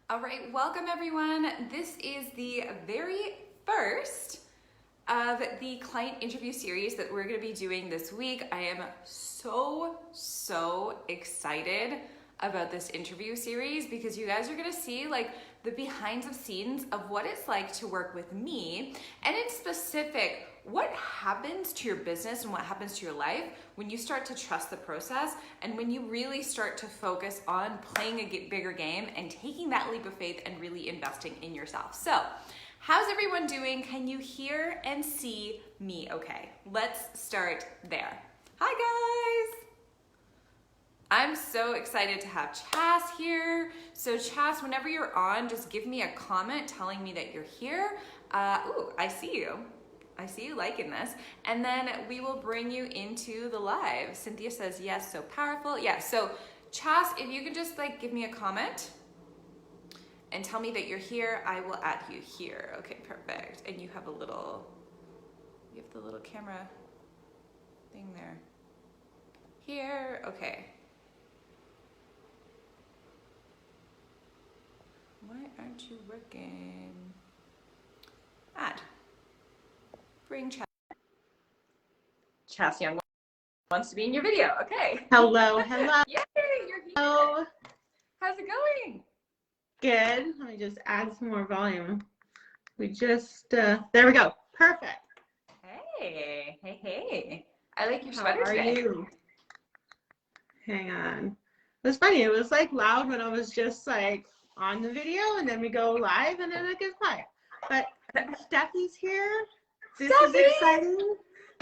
All right, welcome everyone. This is the very first of the client interview series that we're going to be doing this week. I am so excited about this interview series because you guys are going to see like the behind the scenes of what it's like to work with me, and in specific, what happens to your business and what happens to your life when you start to trust the process and when you really start to focus on playing a bigger game and taking that leap of faith and really investing in yourself. So, how's everyone doing? Can you hear and see me okay? Let's start there. Hi guys! I'm so excited to have Chas here. So Chas, whenever you're on, just give me a comment telling me that you're here. Ooh, I see you. I see you liking this. And then we will bring you into the live. Cynthia says, yes, so powerful. Yeah, so Chas, if you could just like give me a comment and tell me that you're here, I will add you here. Okay, perfect. And you have the little camera thing there. Here, okay. Why aren't you working? Add. Bring Chas. Chas Young wants to be in your video. Okay. Hello. Yay, you're here. Hello. How's it going? Good. Let me just add some more volume. We just, there we go. Perfect. Hey. I like your How sweater are today. you? Hang on. It was funny. It was like loud when I was just like on the video, and then we go live and then it gets quiet. But Steffi's here. This is exciting.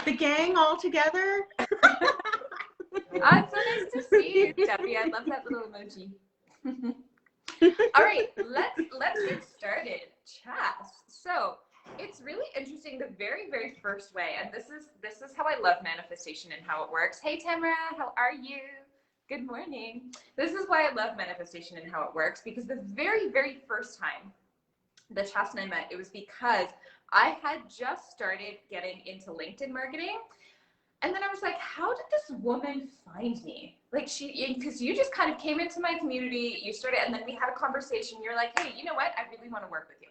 The gang all together. Oh, it's so nice to see you, Steffi. I love that little emoji. All right, let's get started. Chas. So it's really interesting. The very first way, and this is how I love manifestation and how it works. Hey Tamara, how are you? Good morning. This is why I love manifestation and how it works, because the very first time that Chas and I met, it was because I had just started getting into LinkedIn marketing. And then I was like, how did this woman find me? Like because you just kind of came into my community, you started, and then we had a conversation. You're like, hey, you know what? I really want to work with you.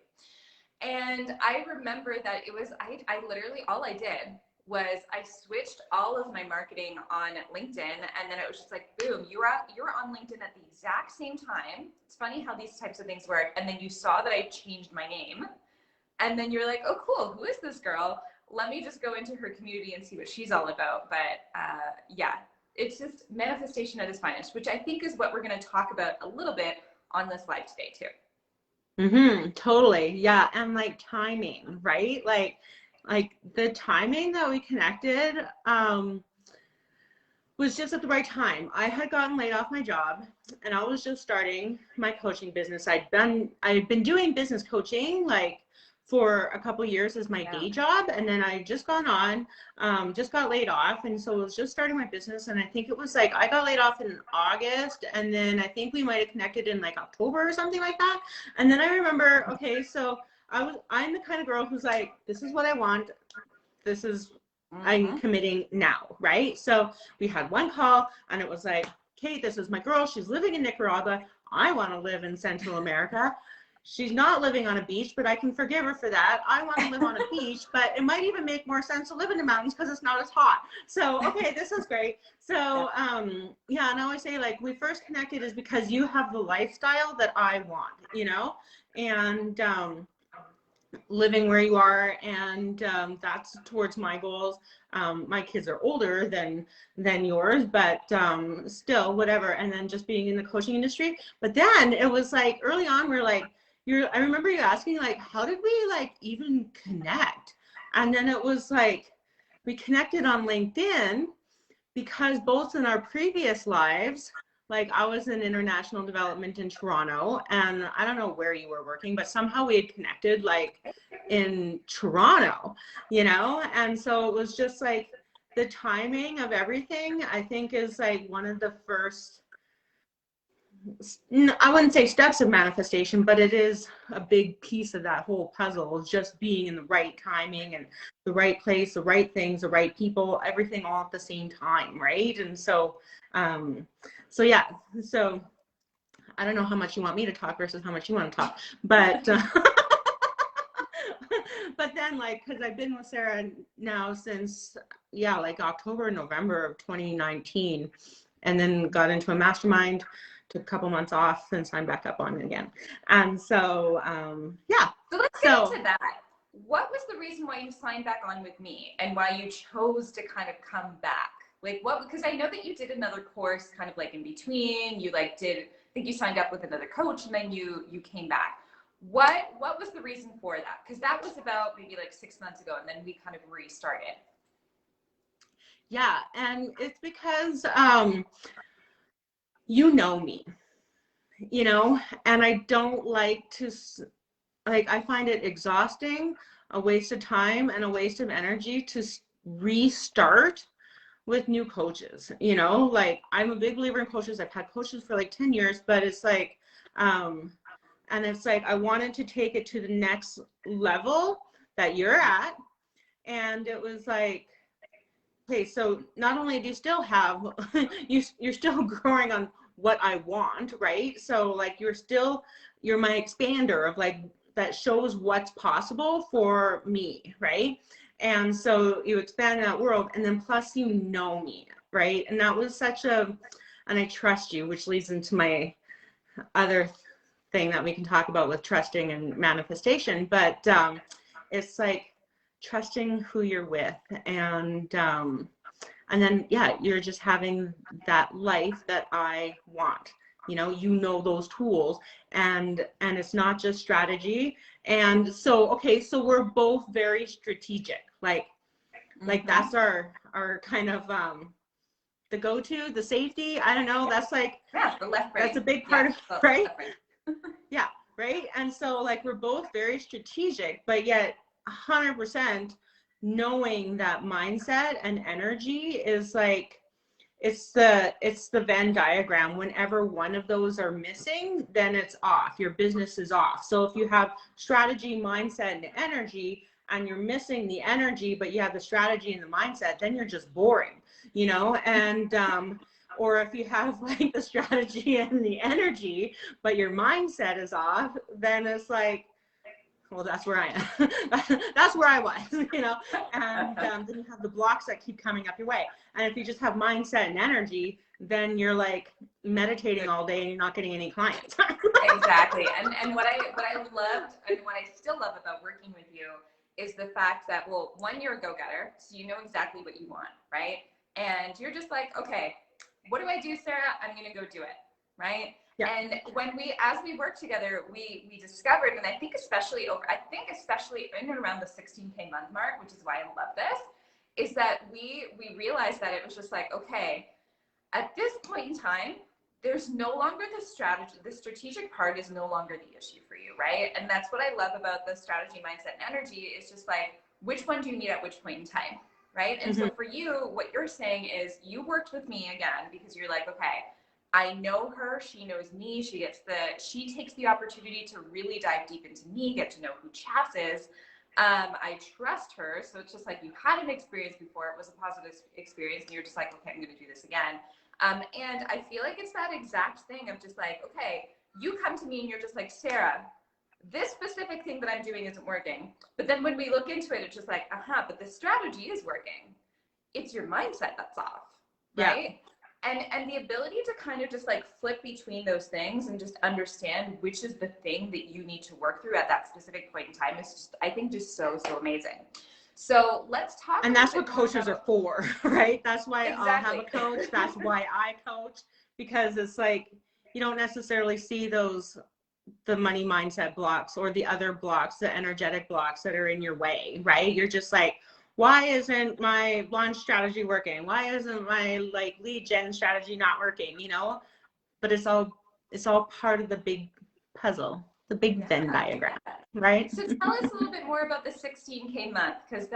And I remember that it was, I literally, all I did was I switched all of my marketing on LinkedIn, and then it was just like, boom, you were on LinkedIn at the exact same time. It's funny how these types of things work. And then you saw that I changed my name, and then you're like, oh, cool, who is this girl? Let me just go into her community and see what she's all about. But yeah, it's just manifestation at its finest, which I think is what we're going to talk about a little bit on this live today too. Totally. Yeah. And like timing, right? Like the timing that we connected was just at the right time. I had gotten laid off my job and I was just starting my coaching business. I'd been doing business coaching like for a couple years as my day job, and then I just got laid off, and so I was just starting my business. And I think it was like I got laid off in August, and then I think we might have connected in like October or something like that. And then I remember, okay, so I'm the kind of girl who's like, this is what I want, this is I'm committing now, right? So we had one call, and it was like, Kate, this is my girl, she's living in Nicaragua, I want to live in Central America. She's not living on a beach, but I can forgive her for that. I want to live on a beach, but it might even make more sense to live in the mountains because it's not as hot. So, okay, this is great. So, yeah, and I always say, like, we first connected is because you have the lifestyle that I want, you know, and living where you are, and that's towards my goals. My kids are older than yours, but still, whatever. And then just being in the coaching industry. But then it was like early on, we're like, I remember you asking like, how did we like even connect? And then it was like, we connected on LinkedIn because both in our previous lives, like I was in international development in Toronto, and I don't know where you were working, but somehow we had connected like in Toronto, you know? And so it was just like the timing of everything, I think, is like one of the first, I wouldn't say steps of manifestation, but it is a big piece of that whole puzzle, just being in the right timing and the right place, the right things, the right people, everything all at the same time, right? And so, so yeah, so I don't know how much you want me to talk versus how much you want to talk, but but then like, because I've been with Sarah now since like October, November of 2019, and then got into a mastermind, took a couple months off, and signed back up on it again. And so So let's get into that. What was the reason why you signed back on with me and why you chose to kind of come back? Like what, because I know that you did another course kind of like in between, you like did, I think you signed up with another coach and then you came back. What was the reason for that? Because that was about maybe like 6 months ago and then we kind of restarted. Yeah, and it's because you know me, and I don't like to, like, I find it exhausting, a waste of time and a waste of energy to restart with new coaches. Like, I'm a big believer in coaches. I've had coaches for like 10 years, but it's like, and it's like, I wanted to take it to the next level that you're at. And it was like, okay, so not only do you still have, you're still growing on what I want, right? So like, you're my expander of like, that shows what's possible for me, right? And so you expand that world, and then plus you know me, right? And that was and I trust you, which leads into my other thing that we can talk about with trusting and manifestation. But it's like trusting who you're with, and then you're just having that life that I want. Those tools, and it's not just strategy. And so, okay, so we're both very strategic. Like that's our kind of the go-to, the safety. I don't know. That's like, the left brain. That's a big part of, right? Yeah, right. And so like, we're both very strategic, but yet 100% knowing that mindset and energy is like, it's the Venn diagram. Whenever one of those are missing, then it's off. Your business is off. So if you have strategy, mindset, and energy, and you're missing the energy, but you have the strategy and the mindset, then you're just boring, and or if you have like the strategy and the energy, but your mindset is off, then it's like, well, that's where I am. That's where I was, and then you have the blocks that keep coming up your way. And if you just have mindset and energy, then you're like meditating all day and you're not getting any clients. Exactly. And what I loved and what I still love about working with you is the fact that, well, one, you're a go-getter, so you know exactly what you want, right? And you're just like, okay, what do I do, Sarah? I'm going to go do it, right? Yeah. And as we worked together, we discovered, and I think especially in and around the 16K month mark, which is why I love this, is that we realized that it was just like, okay, at this point in time, there's no longer the strategy. The strategic part is no longer the issue for you, right? And that's what I love about the strategy, mindset, and energy. It's just like, which one do you need at which point in time, right? And so for you, what you're saying is you worked with me again because you're like, okay, I know her, she knows me, she takes the opportunity to really dive deep into me, get to know who Chas is. I trust her. So it's just like, you had an experience before, it was a positive experience, and you're just like, okay, I'm going to do this again. And I feel like it's that exact thing of just like, okay, you come to me and you're just like, Sarah, this specific thing that I'm doing isn't working. But then when we look into it, it's just like, but the strategy is working. It's your mindset that's off, right? Yeah. And the ability to kind of just like flip between those things and just understand which is the thing that you need to work through at that specific point in time is just, I think, just so amazing. So let's talk. And that's what coaches are for, right? That's why I'll have a coach. That's why I coach, because it's like, you don't necessarily see the money mindset blocks or the other blocks, the energetic blocks that are in your way, right? You're just like, why isn't my launch strategy working? Why isn't my like lead gen strategy not working? But it's all part of the big puzzle, the big Venn diagram, right? So tell us a little bit more about the 16K month, because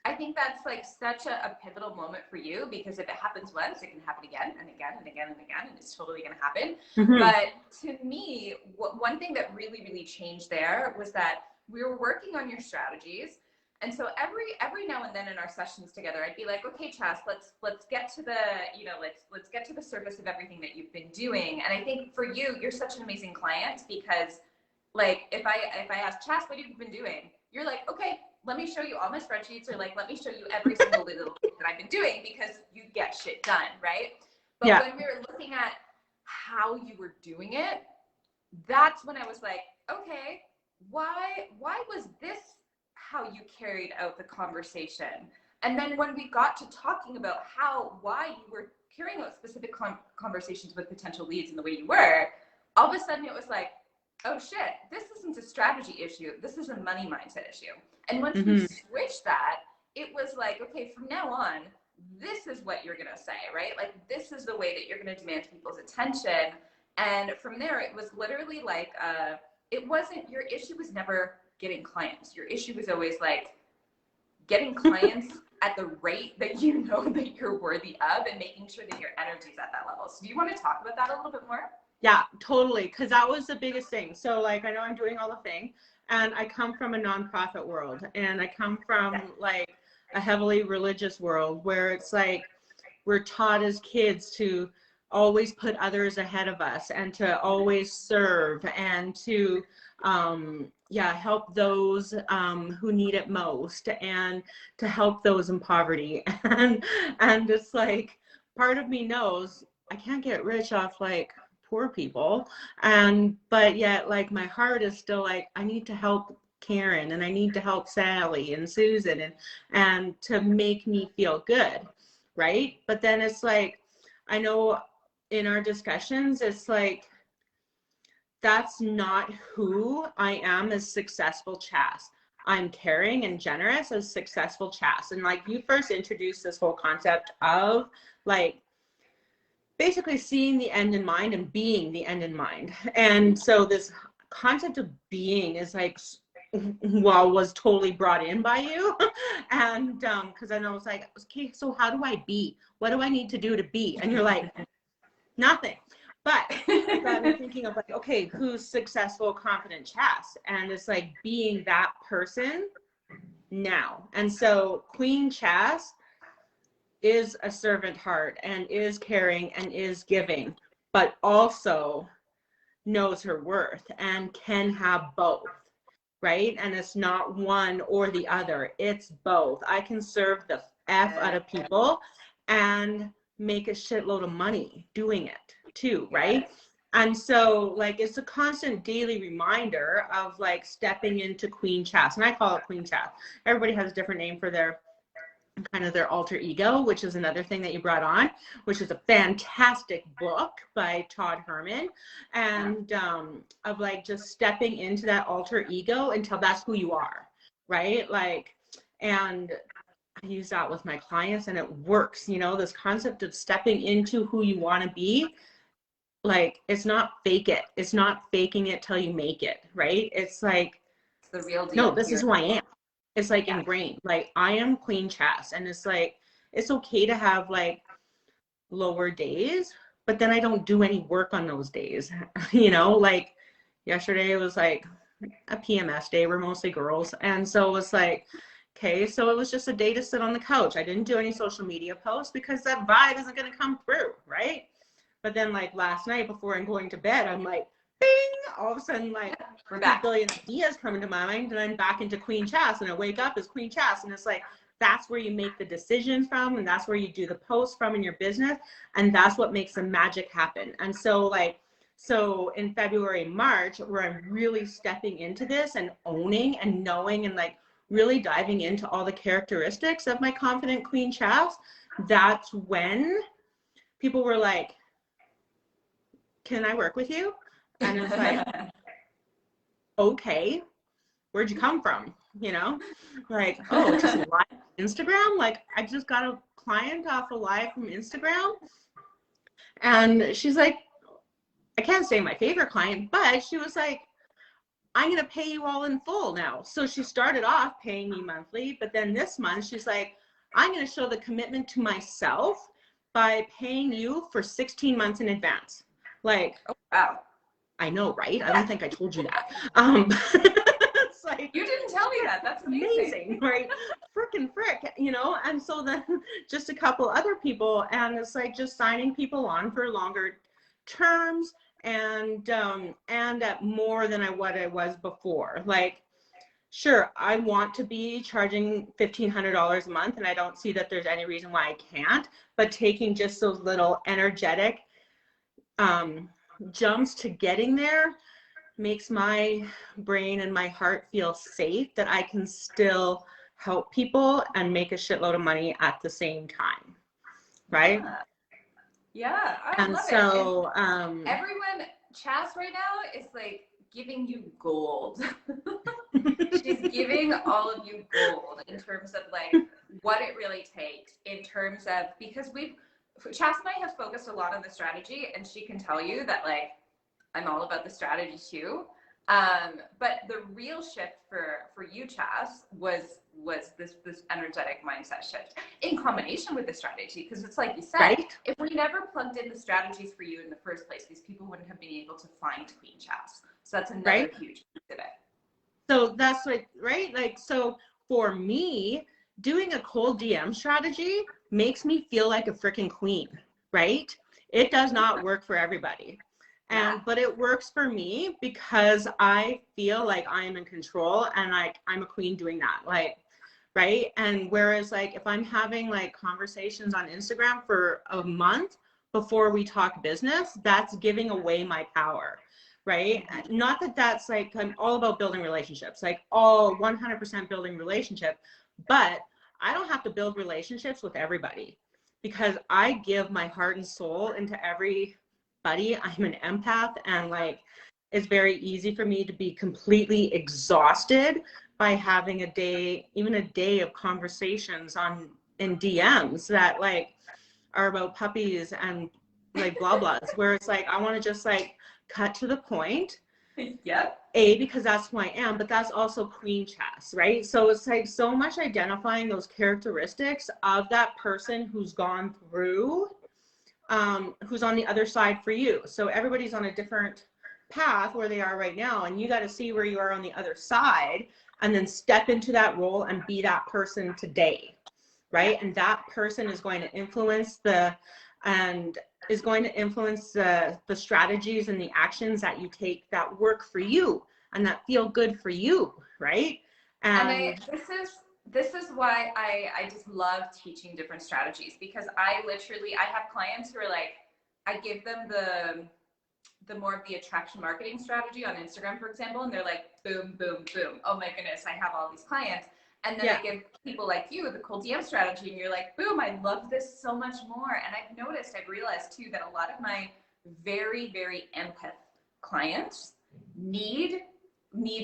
I think that's like such a pivotal moment for you, because if it happens once, it can happen again and again and again and again, and it's totally going to happen. But to me, one thing that really, really changed there was that we were working on your strategies. And so every now and then in our sessions together, I'd be like, okay, Chas, let's get to the, let's get to the surface of everything that you've been doing. And I think for you, you're such an amazing client because like if I ask Chas, what have you been doing? You're like, okay, let me show you all my spreadsheets, or like, let me show you every single little thing that I've been doing, because you get shit done, right? But when we were looking at how you were doing it, that's when I was like, okay, why was this how you carried out the conversation? And then when we got to talking about why you were carrying out specific conversations with potential leads in the way you were, all of a sudden it was like, oh shit, this isn't a strategy issue, this is a money mindset issue. And once we switched that, it was like, okay, from now on, this is what you're gonna say, right? Like, this is the way that you're gonna demand people's attention. And from there, it was literally like, it wasn't, your issue was never getting clients. Your issue was always like getting clients at the rate that you know that you're worthy of, and making sure that your energy is at that level. So do you want to talk about that a little bit more? Yeah, totally. Because that was the biggest thing. So like, I know I'm doing all the thing, and I come from a nonprofit world, and I come from like a heavily religious world where it's like, we're taught as kids to always put others ahead of us, and to always serve, and to help those who need it most, and to help those in poverty. And it's like, part of me knows I can't get rich off like poor people, but yet like my heart is still like, I need to help Karen, and I need to help Sally and Susan, and to make me feel good, right? But then it's like, I know in our discussions, it's like, that's not who I am as successful Chas. I'm caring and generous as successful Chas. And like, you first introduced this whole concept of like basically seeing the end in mind and being the end in mind. And so this concept of being is like, was totally brought in by you. And because I know it's like, okay, so how do I be? What do I need to do to be? And you're like, nothing. But I'm thinking of like, okay, who's successful, confident Chas? And it's like being that person now. And so Queen Chas is a servant heart, and is caring, and is giving, but also knows her worth and can have both, right? And it's not one or the other, it's both. I can serve the F out of people and make a shitload of money doing it too, right? And so like, it's a constant daily reminder of like stepping into Queen Chas. And I call it Queen Chas. Everybody has a different name for their kind of their alter ego, which is another thing that you brought on, which is a fantastic book by Todd Herman, and of like just stepping into that alter ego until that's who you are, right? Like, and I use that with my clients, and it works. You know, this concept of stepping into who you want to be, like, it's not fake it. It's not faking it till you make it, right? It's like, it's the real deal. No, this is who I am. It's like ingrained. Like, I am Queen Chas, and it's like, it's okay to have like lower days, but then I don't do any work on those days. You know, like yesterday it was like a PMS day. We're mostly girls, and so it was like, okay, so it was just a day to sit on the couch. I didn't do any social media posts because that vibe isn't going to come through, right? But then like last night before I'm going to bed, I'm like, bing, all of a sudden like a billion ideas come into my mind, and I'm back into Queen Chas, and I wake up as Queen Chas, and it's like, that's where you make the decisions from, and that's where you do the posts from in your business, and that's what makes the magic happen. And so like, so in February, March, where I'm really stepping into this and owning and knowing and like really diving into all the characteristics of my confident Queen Chas, that's when people were like, can I work with you? And it's like, okay, where'd you come from? You know, like, oh, just live Instagram. Like, I just got a client off a live from Instagram, and she's like, I can't say my favorite client, but she was like, I'm going to pay you all in full now. So she started off paying me monthly, but then this month she's like, I'm going to show the commitment to myself by paying you for 16 months in advance. Like, oh, wow. I know, right? I don't think I told you that. like, you didn't tell me that. That's amazing. right? Frickin' frick, you know? And so then just a couple other people, and it's like just signing people on for longer terms and at more than what I was before. Like, sure, I want to be charging $1,500 a month, and I don't see that there's any reason why I can't, but taking just those little energetic jumps to getting there makes my brain and my heart feel safe that I can still help people and make a shitload of money at the same time, right? Yeah, I and love so, it. Everyone, Chas right now is like giving you gold. She's giving all of you gold in terms of like what it really takes in terms of, because Chas and I have focused a lot on the strategy, and she can tell you that like I'm all about the strategy too. But the real shift for you, Chas, was this energetic mindset shift in combination with the strategy. Because it's like you said, right? if we never plugged in the strategies for you in the first place, these people wouldn't have been able to find Queen Chas. So that's another huge piece of it. So that's like, right? Like, so for me, doing a cold DM strategy makes me feel like a freaking queen, right? It does not work for everybody. But it works for me because I feel like I'm in control and like I'm a queen doing that, like, right? And whereas like if I'm having like conversations on Instagram for a month before we talk business, that's giving away my power, right? Not that that's like, I'm all about building relationships, like all 100% building relationship, but I don't have to build relationships with everybody because I give my heart and soul into everybody. I'm an empath, and like it's very easy for me to be completely exhausted by having even a day of conversations in DMs that like are about puppies and like blah blahs, where it's like I want to just like cut to the point. Yep. Because that's who I am, but that's also Queen Chas, right? So it's like so much identifying those characteristics of that person who's gone through, who's on the other side for you. So everybody's on a different path where they are right now, and you got to see where you are on the other side and then step into that role and be that person today, right? And that person is going to influence the strategies and the actions that you take that work for you and that feel good for you, right? And this is why I just love teaching different strategies, because I have clients who are like, I give them the more of the attraction marketing strategy on Instagram, for example, and they're like, boom, boom, boom. Oh my goodness, I have all these clients. And then I give people like you the cold DM strategy, and you're like, boom, I love this so much more. And I've realized too that a lot of my very, very empath clients need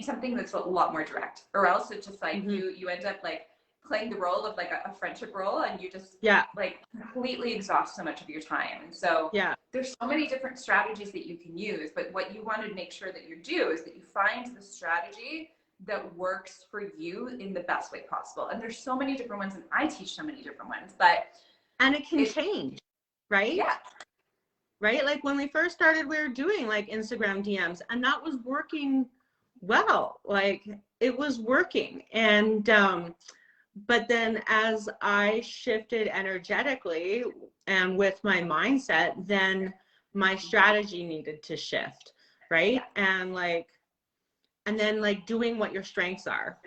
something that's a lot more direct, or else it's just like you end up like playing the role of like a friendship role, and you just like completely exhaust so much of your time. And so there's so many different strategies that you can use, but what you want to make sure that you do is that you find the strategy that works for you in the best way possible. And there's so many different ones, and I teach so many different ones, and it can change, right? Yeah. Right? Like when we first started, we were doing like Instagram DMs, and that was working well. Like it was working. And but then as I shifted energetically and with my mindset, then my strategy needed to shift, right? And then like doing what your strengths are.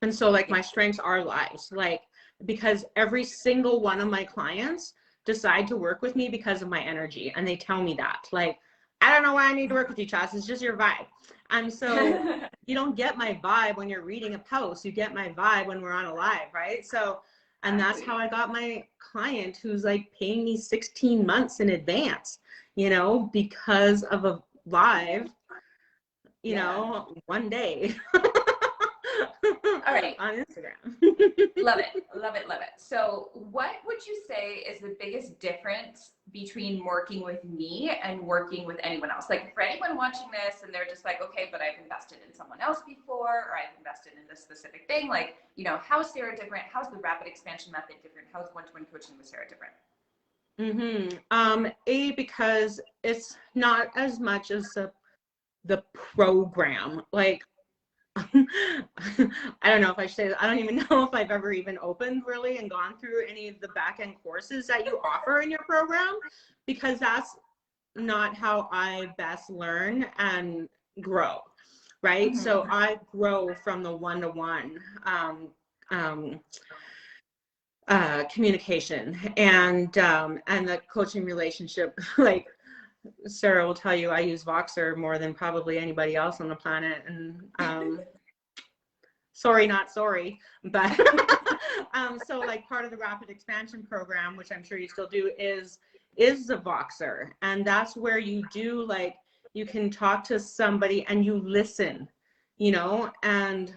And so like my strengths are lives, like because every single one of my clients decide to work with me because of my energy, and they tell me that, like, I don't know why I need to work with you, Chas, it's just your vibe. And so you don't get my vibe when you're reading a post, you get my vibe when we're on a live, right? So, and that's how I got my client who's like paying me 16 months in advance, you know, because of a live, you know, one day. All right. On Instagram. Love it. Love it. Love it. So what would you say is the biggest difference between working with me and working with anyone else? Like for anyone watching this and they're just like, okay, but I've invested in someone else before, or I've invested in this specific thing. Like, you know, how is Sara different? How's the rapid expansion method different? How's one-to-one coaching with Sara different? Because it's not as much as the program. Like I don't know if I should say that. I don't even know if I've ever even opened really and gone through any of the back end courses that you offer in your program, because that's not how I best learn and grow, right? Mm-hmm. So I grow from the one-to-one communication and the coaching relationship. Like Sarah will tell you, I use Voxer more than probably anybody else on the planet, and sorry, not sorry, but so like part of the rapid expansion program, which I'm sure you still do, is the Voxer, and that's where you do, like, you can talk to somebody and you listen, you know, and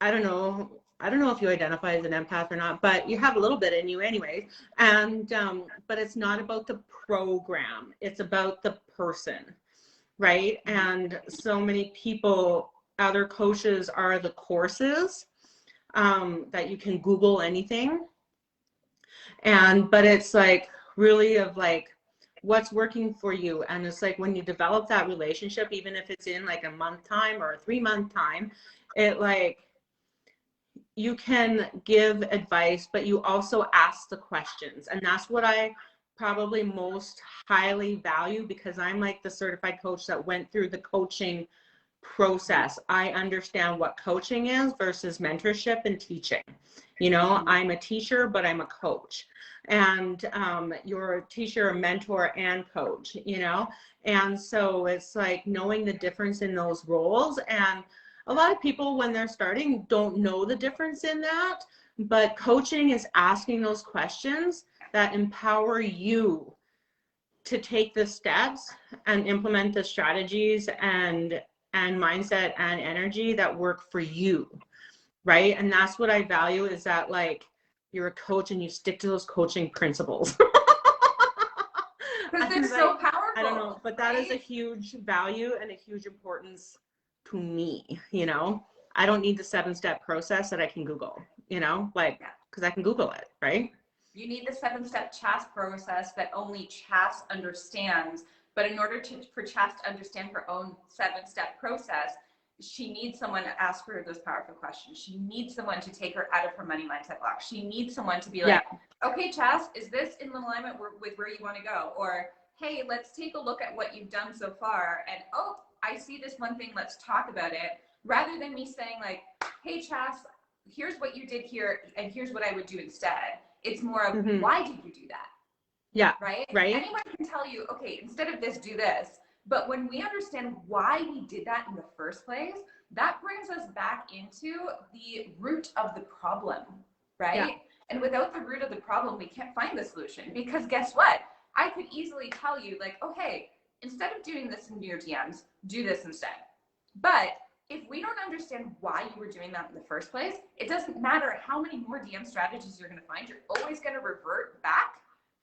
I don't know if you identify as an empath or not, but you have a little bit in you anyway. And but it's not about the program, it's about the person, right? And so many people, other coaches are the courses that you can Google anything. But it's like really of like what's working for you. And it's like when you develop that relationship, even if it's in like a month time or a 3-month time, it like, you can give advice, but you also ask the questions. And that's what I probably most highly value, because I'm like the certified coach that went through the coaching process. I understand what coaching is versus mentorship and teaching. You know, I'm a teacher, but I'm a coach. And you're a teacher, a mentor, and coach, you know? And so it's like knowing the difference in those roles. And a lot of people, when they're starting, don't know the difference in that. But coaching is asking those questions that empower you to take the steps and implement the strategies and mindset and energy that work for you, right? And that's what I value, is that like you're a coach and you stick to those coaching principles. Because they're so powerful. I don't know, but that is a huge value and a huge importance to me, you know? I don't need the 7-step process that I can Google, you know, like, because I can Google it, right? You need the 7-step CHAS process that only CHAS understands. But in order for CHAS to understand her own 7-step process, she needs someone to ask her those powerful questions. She needs someone to take her out of her money mindset block. She needs someone to be like, okay, CHAS, is this in alignment with where you want to go? Or, hey, let's take a look at what you've done so far. And, oh, I see this one thing, let's talk about it. Rather than me saying like, hey, CHAS, here's what you did here, and here's what I would do instead. It's more of, why did you do that? Yeah. Right? Right. Anyone can tell you, okay, instead of this, do this. But when we understand why we did that in the first place, that brings us back into the root of the problem, right? Yeah. And without the root of the problem, we can't find the solution. Because guess what? I could easily tell you like, oh, hey, instead of doing this in your DMs, do this instead. But if we don't understand why you were doing that in the first place, it doesn't matter how many more DM strategies you're going to find. You're always going to revert back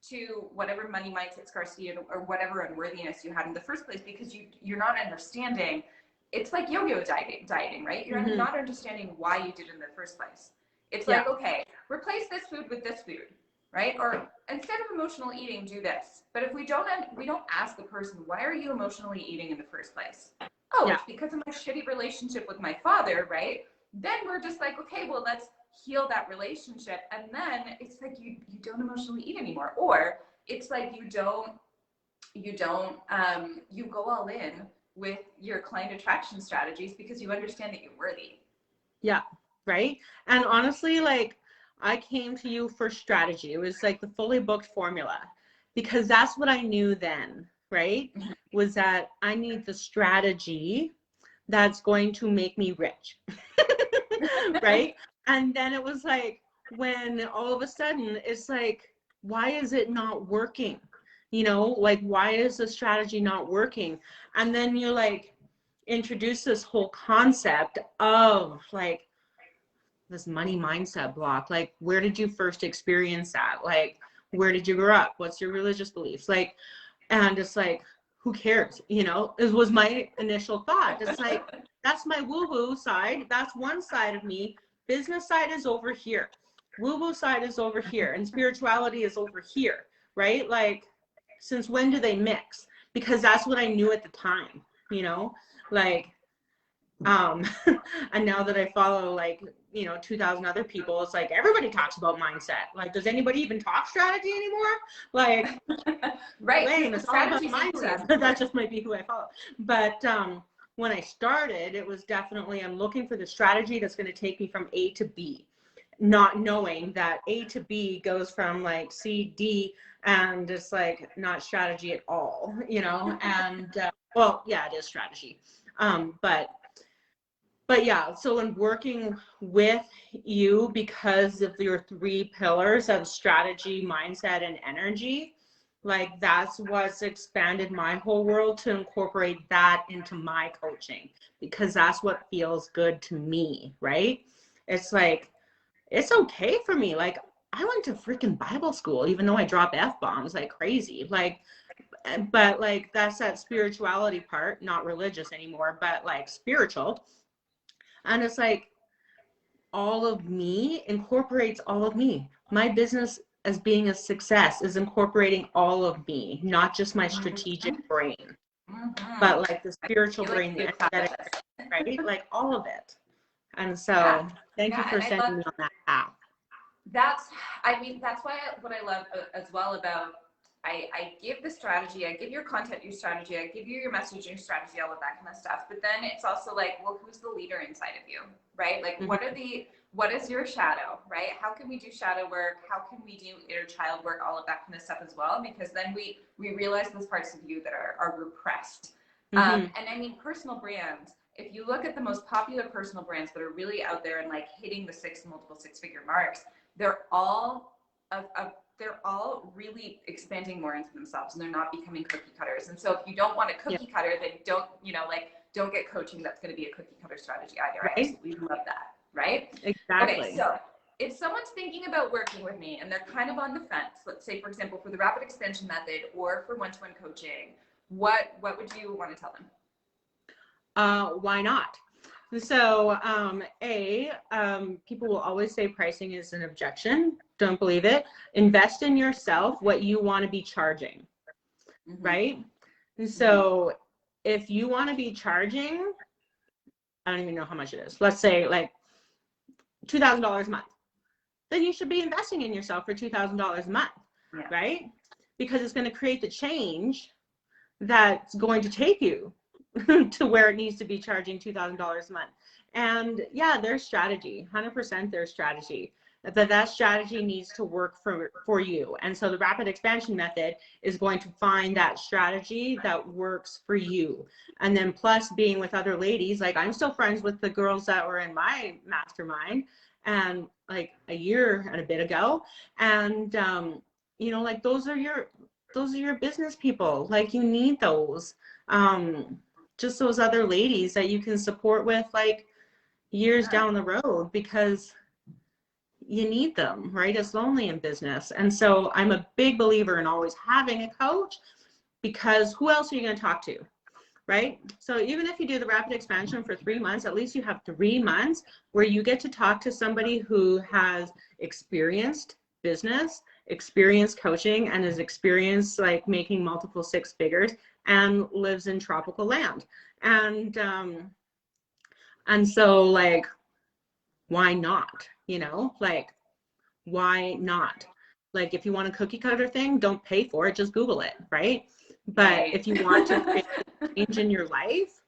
to whatever money mindset scarcity or whatever unworthiness you had in the first place, because you're not understanding. It's like yo-yo dieting, right? You're not understanding why you did it in the first place. It's like, okay, replace this food with this food, right? Or instead of emotional eating, do this. But if we don't ask the person, why are you emotionally eating in the first place? Oh, it's because of my shitty relationship with my father, right? Then we're just like, okay, well, let's heal that relationship. And then it's like you don't emotionally eat anymore. Or it's like you go all in with your client attraction strategies because you understand that you're worthy. Yeah, right. And honestly, like, I came to you for strategy. It was like the fully booked formula, because that's what I knew then, right? Was that I need the strategy that's going to make me rich. Right? And then it was like, when all of a sudden it's like, why is it not working? You know, like, why is the strategy not working? And then you like introduce this whole concept of like this money mindset block. Like, where did you first experience that? Like, where did you grow up? What's your religious beliefs? Like, and it's like, who cares? You know, it was my initial thought. It's like, that's my woo-woo side. That's one side of me. Business side is over here. Woo-woo side is over here. And spirituality is over here, right? Like, since when do they mix? Because that's what I knew at the time, you know? Like, And now that I follow like, 2,000 other people, it's like everybody talks about mindset. Like, does anybody even talk strategy anymore? Like, right. lame, it's all about mindset. That just might be who I follow. But when I started, it was definitely, I'm looking for the strategy that's going to take me from A to B, not knowing that A to B goes from like C, D, and it's like not strategy at all, and well, yeah, it is strategy. But yeah, so in working with you, because of your 3 pillars of strategy, mindset, and energy, like that's what's expanded my whole world to incorporate that into my coaching, because that's what feels good to me, right? It's like, it's okay for me. Like, I went to freaking Bible school, even though I drop F-bombs like crazy. Like, but like, that's that spirituality part, not religious anymore, but like spiritual. And it's like, all of me incorporates all of me. My business as being a success is incorporating all of me, not just my strategic brain, but like the spiritual brain, the energetic, right? Like all of it. And so thank you for sending me on that path. That's why what I love as well about, I give the strategy, I give your content your strategy, I give you your messaging strategy, all of that kind of stuff. But then it's also like, well, who's the leader inside of you, right? Like, what is your shadow, right? How can we do shadow work? How can we do inner child work? All of that kind of stuff as well, because then we realize those parts of you that are repressed. And I mean, personal brands. If you look at the most popular personal brands that are really out there and like hitting the multiple six-figure marks, they're all really expanding more into themselves, and they're not becoming cookie cutters. And so if you don't want a cookie cutter, then don't get coaching that's going to be a cookie cutter strategy either. Right? I absolutely love that. Right? Exactly. Okay, so if someone's thinking about working with me and they're kind of on the fence, let's say, for example, for the rapid expansion method or for one-to-one coaching, what would you want to tell them? Why not? So, people will always say pricing is an objection. Don't believe it. Invest in yourself, what you want to be charging, right? And so if you want to be charging, I don't even know how much it is. Let's say like $2,000 a month. Then you should be investing in yourself for $2,000 a month, right? Because it's going to create the change that's going to take you to where it needs to be, charging $2,000 a month. And yeah, there's strategy, 100% there's strategy, but that strategy needs to work for you. And so the rapid expansion method is going to find that strategy that works for you. And then plus being with other ladies, like I'm still friends with the girls that were in my mastermind and like a year and a bit ago. And, like those are your business people. Like you need those. Just those other ladies that you can support with like years down the road, because you need them, right? It's lonely in business. And so I'm a big believer in always having a coach, because who else are you going to talk to, right? So even if you do the rapid expansion for 3 months, at least you have 3 months where you get to talk to somebody who has experienced business, experienced coaching, and is experienced like making multiple 6 figures and lives in tropical land. And so like, why not? Like, why not? Like, if you want a cookie cutter thing, don't pay for it, just Google it, right? But if you want to create a change in your life,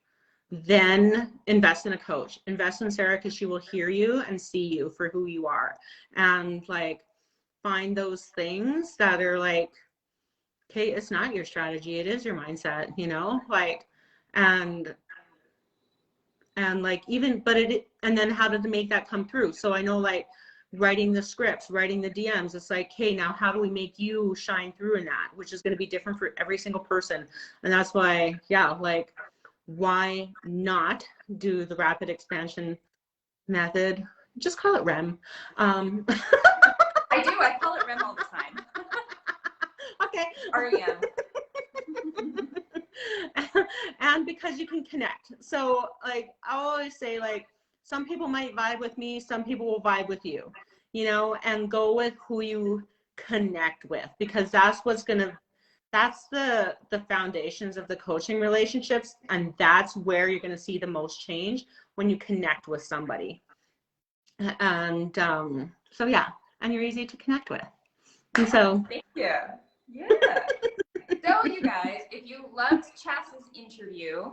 then invest in a coach. Invest in Sarah, because she will hear you and see you for who you are. And like, find those things that are like, okay, it's not your strategy, it is your mindset, like, and like even, but and then how to make that come through. So I know like writing the scripts, writing the DMs, it's like, hey, now how do we make you shine through in that, which is going to be different for every single person. And that's why, like, why not do the rapid expansion method? Just call it REM. I call it REM all the time. Okay. REM. And because you can connect. So like I always say, like, some people might vibe with me, some people will vibe with you, and go with who you connect with, because that's what's going to that's the foundations of the coaching relationships, and that's where you're going to see the most change, when you connect with somebody. And so yeah, and you're easy to connect with. And so thank you. Yeah. So you guys, if you loved Chas's interview,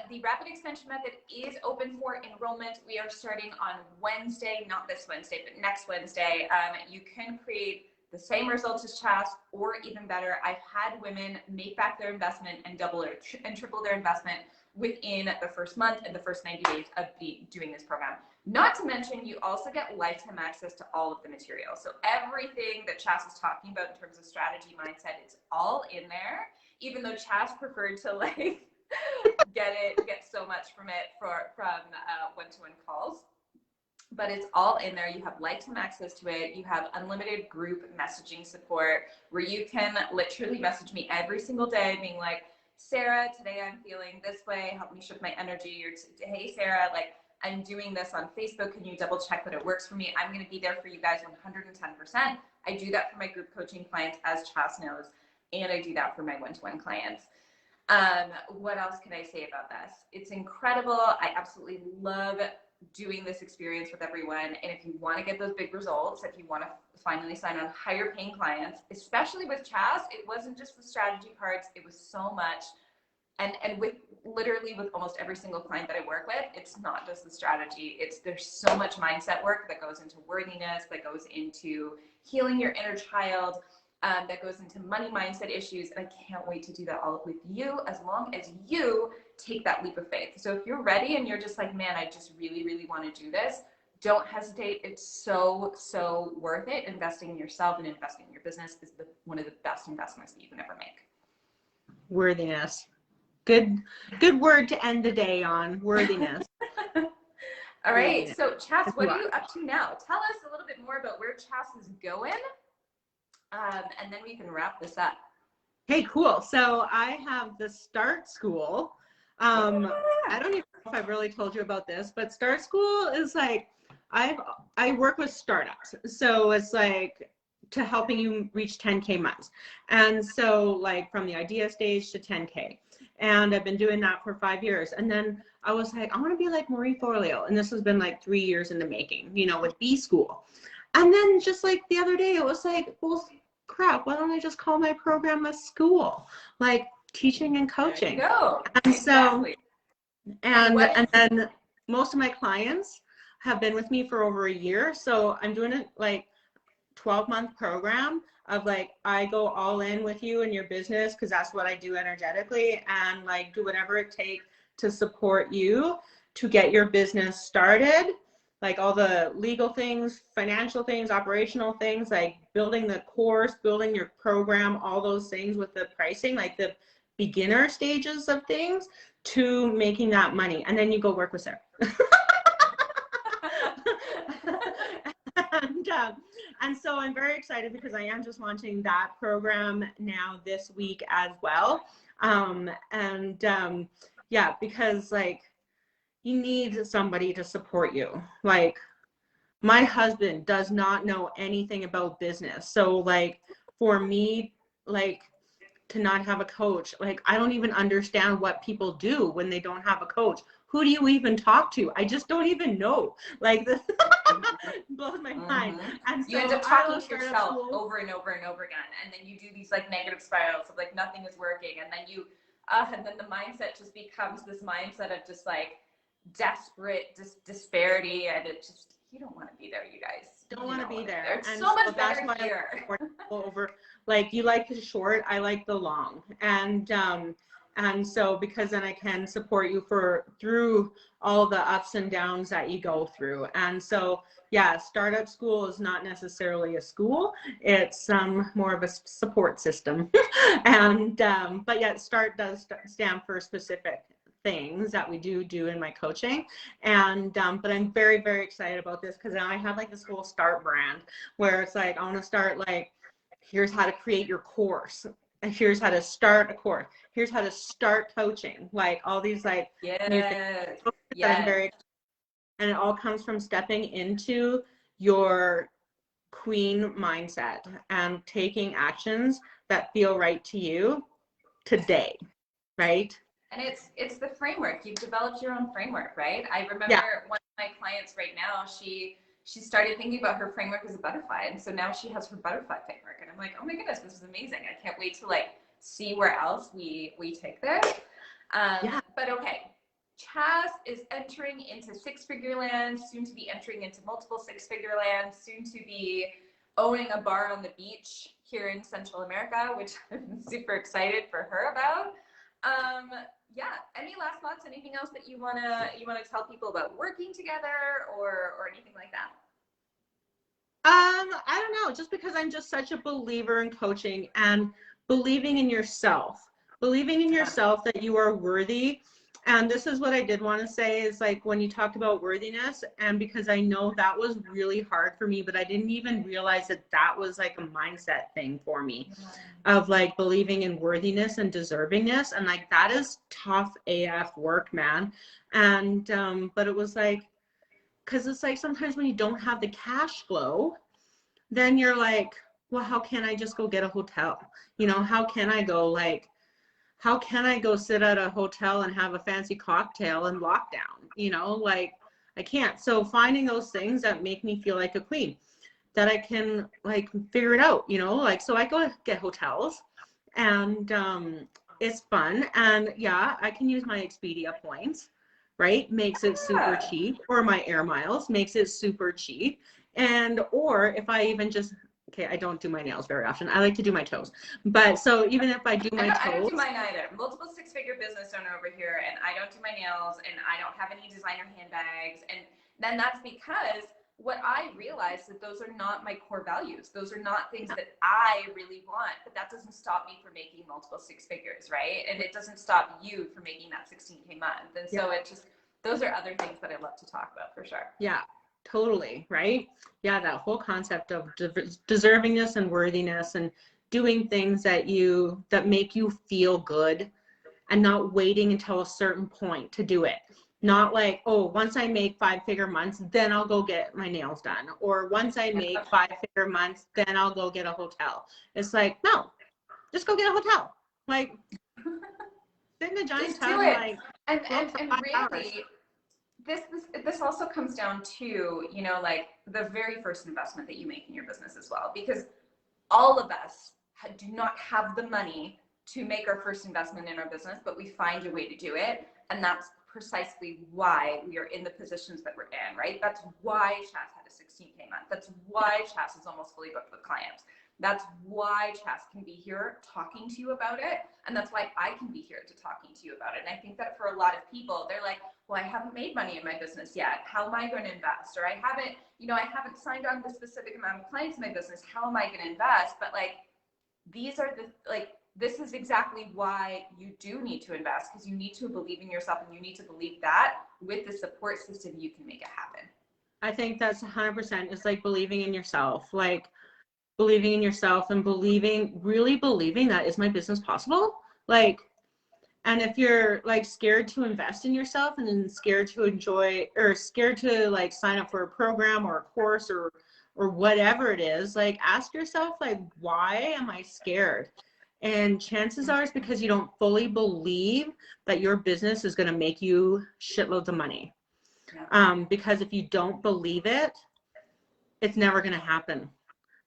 the rapid extension method is open for enrollment. We are starting on Wednesday, not this Wednesday, but next Wednesday. You can create the same results as Chas, or even better. I've had women make back their investment and double and triple their investment within the first month and the first 90 days of doing this program. Not to mention, you also get lifetime access to all of the material. So everything that Chas is talking about in terms of strategy, mindset, it's all in there, even though Chas preferred to like get so much from it from one-to-one calls. But it's all in there. You have lifetime access to it. You have unlimited group messaging support, where you can literally message me every single day being like, Sarah, today I'm feeling this way, help me shift my energy. Or hey Sarah, like, I'm doing this on Facebook, can you double check that it works for me? I'm going to be there for you guys 110%. I do that for my group coaching clients, as Chas knows, and I do that for my one-to-one clients. What else can I say about this? It's incredible. I absolutely love doing this experience with everyone. And if you want to get those big results, if you want to finally sign on higher paying clients, especially with Chas, it wasn't just the strategy parts, it was so much. And with literally with almost every single client that I work with, it's not just the strategy. There's so much mindset work that goes into worthiness, that goes into healing your inner child, that goes into money mindset issues. And I can't wait to do that all with you, as long as you take that leap of faith. So if you're ready and you're just like, man, I just really, really want to do this, don't hesitate. It's so, so worth it. Investing in yourself and investing in your business is one of the best investments that you can ever make. Worthiness. Good word to end the day on, worthiness. All right. So Chas, what are you up to now? Tell us a little bit more about where Chas is going. And then we can wrap this up. Hey, cool. So I have the Start School. I don't even know if I've really told you about this, but Start School is like, I work with startups. So it's like to helping you reach 10K months. And so like from the idea stage to 10K. And I've been doing that for 5 years. And then I was like, I want to be like Marie Forleo. And this has been like 3 years in the making, you know, with B School. And then just like the other day, it was like, well, crap, why don't I just call my program a school? Like teaching and coaching. No, and exactly. So, and then most of my clients have been with me for over a year. So I'm doing it like 12-month program of like, I go all in with you in your business, because that's what I do energetically, and like do whatever it takes to support you to get your business started, like all the legal things, financial things, operational things, like building the course, building your program, all those things with the pricing, like the beginner stages of things, to making that money. And then you go work with Sarah. And so I'm very excited, because I am just launching that program now this week as well. Yeah, because like you need somebody to support you. Like my husband does not know anything about business. So like for me, like to not have a coach, like I don't even understand what people do when they don't have a coach. Who do you even talk to? I just don't even know. Like this blows my mind. And so you end up talking to yourself over and over and over again, and then you do these like negative spirals of like nothing is working, and then you and then the mindset just becomes this mindset of just like desperate disparity, and it just, you don't want to be there, you guys. Don't want to be there. It's so much better here. Over, like you like the short, I like the long, and so because then I can support you through all the ups and downs that you go through. And so yeah, Startup School is not necessarily a school, it's more of a support system. And but yeah, START does stand for specific things that we do in my coaching. And but I'm very, very excited about this, because now I have like this whole START brand, where it's like I want to start like, here's how to create your course, and here's how to start a course, here's how to start coaching, like all these like new things that I'm very, and it all comes from stepping into your queen mindset and taking actions that feel right to you today, right? And it's the framework. You've developed your own framework, right? I remember Yeah. one of my clients right now, she started thinking about her framework as a butterfly. And so now she has her butterfly framework. And I'm like, oh my goodness, this is amazing. I can't wait to like see where else we take this. Yeah. But okay, Chas is entering into six-figure land, soon to be entering into multiple six-figure land, soon to be owning a bar on the beach here in Central America, which I'm super excited for her about. Yeah, any last thoughts? Anything else that you wanna tell people about working together or anything like that? I don't know, just because I'm just such a believer in coaching and believing in yourself, that you are worthy. And this is what I did want to say is like when you talked about worthiness, and because I know that was really hard for me, but I didn't even realize that that was like a mindset thing for me of like believing in worthiness and deservingness. And like that is tough AF work, man. And but it was like, because it's like sometimes when you don't have the cash flow, then you're like, well, how can I just go get a hotel? You know, how can I go sit at a hotel and have a fancy cocktail in lockdown? You know, like I can't. So finding those things that make me feel like a queen, that I can like figure it out, you know, like, so I go get hotels and it's fun. And yeah, I can use my Expedia points, right? Makes it super cheap, or my air miles makes it super cheap. And, or if I even just, okay, I don't do my nails very often. I like to do my toes. But so even if I do my toes. I don't do mine either. Multiple six-figure business owner over here, and I don't do my nails, and I don't have any designer handbags. And then that's because what I realized that those are not my core values. Those are not things that I really want, but that doesn't stop me from making multiple six figures, right? And it doesn't stop you from making that 16K month. And so it just, those are other things that I love to talk about for sure. Yeah, totally. Right. Yeah. That whole concept of deservingness and worthiness and doing things that make you feel good and not waiting until a certain point to do it. Not like, oh, once I make 5-figure months, then I'll go get my nails done. Or once I make 5-figure months, then I'll go get a hotel. It's like, no, just go get a hotel. Like, sit in a giant tub and really, hours. This also comes down to, you know, like the very first investment that you make in your business as well, because all of us do not have the money to make our first investment in our business, but we find a way to do it. And that's precisely why we are in the positions that we're in, right? That's why Chas had a 16K month. That's why Chas is almost fully booked with clients. That's why Chas can be here talking to you about it. And that's why I can be here to talking to you about it. And I think that for a lot of people, they're like, well, I haven't made money in my business yet. How am I going to invest? Or I haven't signed on to a specific amount of clients in my business. How am I going to invest? But like, this is exactly why you do need to invest, because you need to believe in yourself, and you need to believe that with the support system, you can make it happen. I think that's 100%. It's like believing in yourself, like believing in yourself and really believing that is my business possible? Like, and if you're like scared to invest in yourself and then scared to enjoy, or scared to like sign up for a program or a course or whatever it is, like ask yourself, like, why am I scared? And chances are it's because you don't fully believe that your business is going to make you shitloads of money. Because if you don't believe it, it's never going to happen,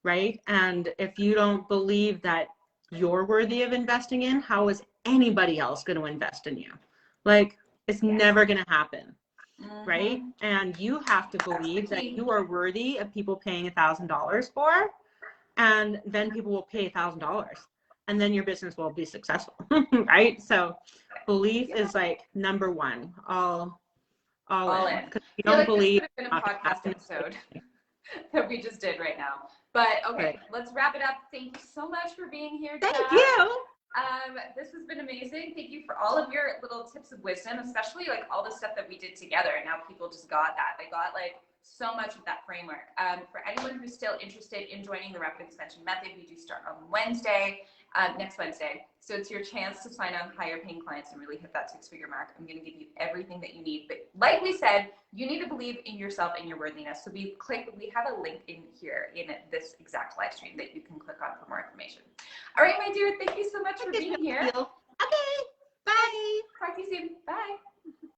right? And if you don't believe that you're worthy of investing in, how is anybody else going to invest in you? Like, it's never going to happen, right? And you have to believe that you are worthy of people paying $1,000 for, and then people will pay $1,000. And then your business will be successful, right? So belief is like number one, all in. Because you don't believe. This could have been a podcast episode that we just did right now. But okay, let's wrap it up. Thank you so much for being here, Chas. Thank you. This has been amazing. Thank you for all of your little tips of wisdom, especially like all the stuff that we did together. And now people just got that. They got like so much of that framework. For anyone who's still interested in joining the Rapid Expansion Method, we do start on Wednesday, next Wednesday. So it's your chance to sign on higher paying clients and really hit that 6-figure mark. I'm going to give you everything that you need. But like we said, you need to believe in yourself and your worthiness. So we have a link in here in this exact live stream that you can click on for more information. All right, my dear, thank you so much for being here. Okay, bye. Talk to you soon. Bye.